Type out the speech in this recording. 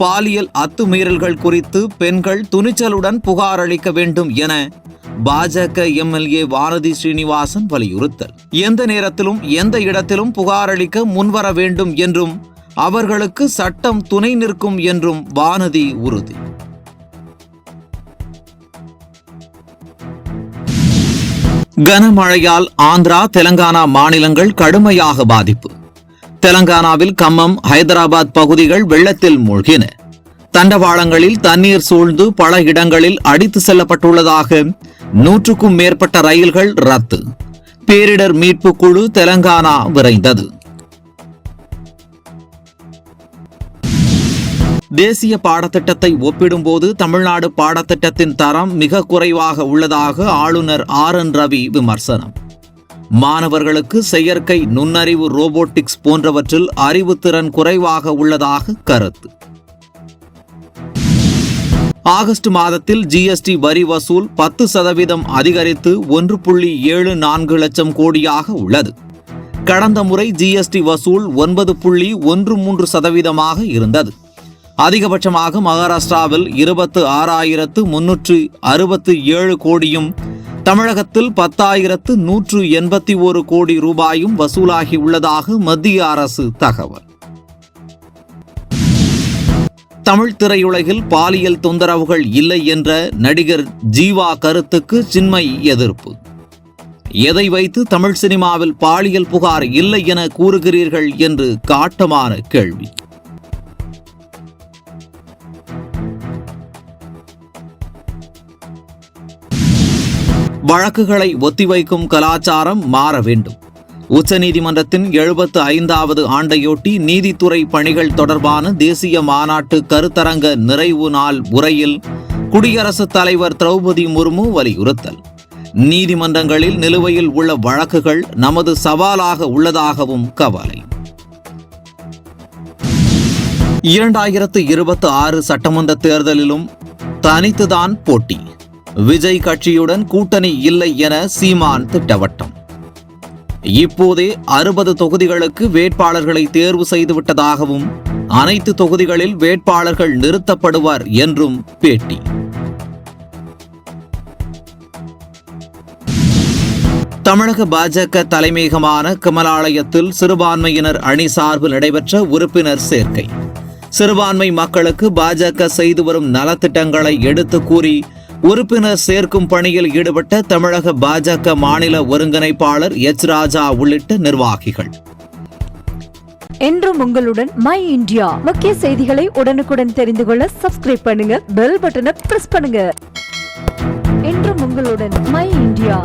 பாலியல் அத்துமீறல்கள் குறித்து பெண்கள் துணிச்சலுடன் புகார் அளிக்க வேண்டும் என பாஜக எம்எல்ஏ வானதி ஸ்ரீனிவாசன் வலியுறுத்தல். எந்த நேரத்திலும் எந்த இடத்திலும் புகார் அளிக்க முன்வர வேண்டும் என்றும் அவர்களுக்கு சட்டம் துணை நிற்கும் என்றும் வானதி உறுதி. கனமழையால் ஆந்திரா, தெலங்கானா மாநிலங்கள் கடுமையாக பாதிப்பு. தெலங்கானாவில் கம்மம், ஹைதராபாத் பகுதிகள் வெள்ளத்தில் மூழ்கின. தண்டவாளங்களில் தண்ணீர் சூழ்ந்து பல இடங்களில் அடித்து செல்லப்பட்டுள்ளதாக 100க்கும் மேற்பட்ட ரயில்கள் ரத்து. பேரிடர் மீட்பு குழு தெலங்கானா விரைந்தது. தேசிய பாடத்திட்டத்தை ஒப்பிடும்போது தமிழ்நாடு பாடத்திட்டத்தின் தரம் மிக குறைவாக உள்ளதாக ஆளுநர் RN ரவி விமர்சனம். மாணவர்களுக்கு செயற்கை நுண்ணறிவு, ரோபோட்டிக்ஸ் போன்றவற்றில் அறிவுத்திறன் குறைவாக உள்ளதாக கருத்து. ஆகஸ்ட் மாதத்தில் GST வரி வசூல் 10% அதிகரித்து 1.74 லட்சம் கோடியாக உள்ளது. கடந்த முறை GST வசூல் 9.13% இருந்தது. அதிகபட்சமாக மகாராஷ்டிராவில் 26,367 கோடியும், தமிழகத்தில் 10,181 கோடி ரூபாயும் வசூலாகி உள்ளதாக மத்திய அரசு தகவல். தமிழ் திரையுலகில் பாலியல் தொந்தரவுகள் இல்லை என்ற நடிகர் ஜீவா கருத்துக்கு சின்மயி எதிர்ப்பு. எதை வைத்து தமிழ் சினிமாவில் பாலியல் புகார் இல்லை என கூறுகிறீர்கள் என்று காட்டமான கேள்வி. வழக்குகளை ஒத்திவைக்கும் கலாச்சாரம் மாற வேண்டும். உச்சநீதிமன்றத்தின் 75வது ஆண்டையொட்டி நீதித்துறை பணிகள் தொடர்பான தேசிய மாநாட்டு கருத்தரங்க நிறைவு நாள் உரையில் குடியரசுத் தலைவர் திரௌபதி முர்மு வலியுறுத்தல். நீதிமன்றங்களில் நிலுவையில் உள்ள வழக்குகள் நமது சவாலாக உள்ளதாகவும் கவலை. 2026 சட்டமன்ற தேர்தலிலும் தனித்துதான் போட்டி. விஜய் கட்சியுடன் கூட்டணி இல்லை என சீமான் திட்டவட்டம். இப்போதே 60 தொகுதிகளுக்கு வேட்பாளர்களை தேர்வு செய்துவிட்டதாகவும் அனைத்து தொகுதிகளில் வேட்பாளர்கள் நிறுத்தப்படுவார் என்றும் பேட்டி. தமிழக பாஜக தலைமையகமான கமலாலயத்தில் சிறுபான்மையினர் அணி சார்பில் நடைபெற்ற உறுப்பினர் சேர்க்கை. சிறுபான்மை மக்களுக்கு பாஜக செய்து வரும் நலத்திட்டங்களை எடுத்து கூறி உறுப்பினர் சேர்க்கும் பணியில் ஈடுபட்ட தமிழக பாஜக மாநில ஒருங்கிணைப்பாளர் H. ராஜா உள்ளிட்ட நிர்வாகிகள். என்றும் உங்களுடன் மை இந்தியா. முக்கிய செய்திகளை உடனுக்குடன் தெரிந்து கொள்ள சப்ஸ்கிரைப் பண்ணுங்க, பெல் பட்டனை பிரஸ் பண்ணுங்க. என்றும் உங்களுடன் மை இந்தியா.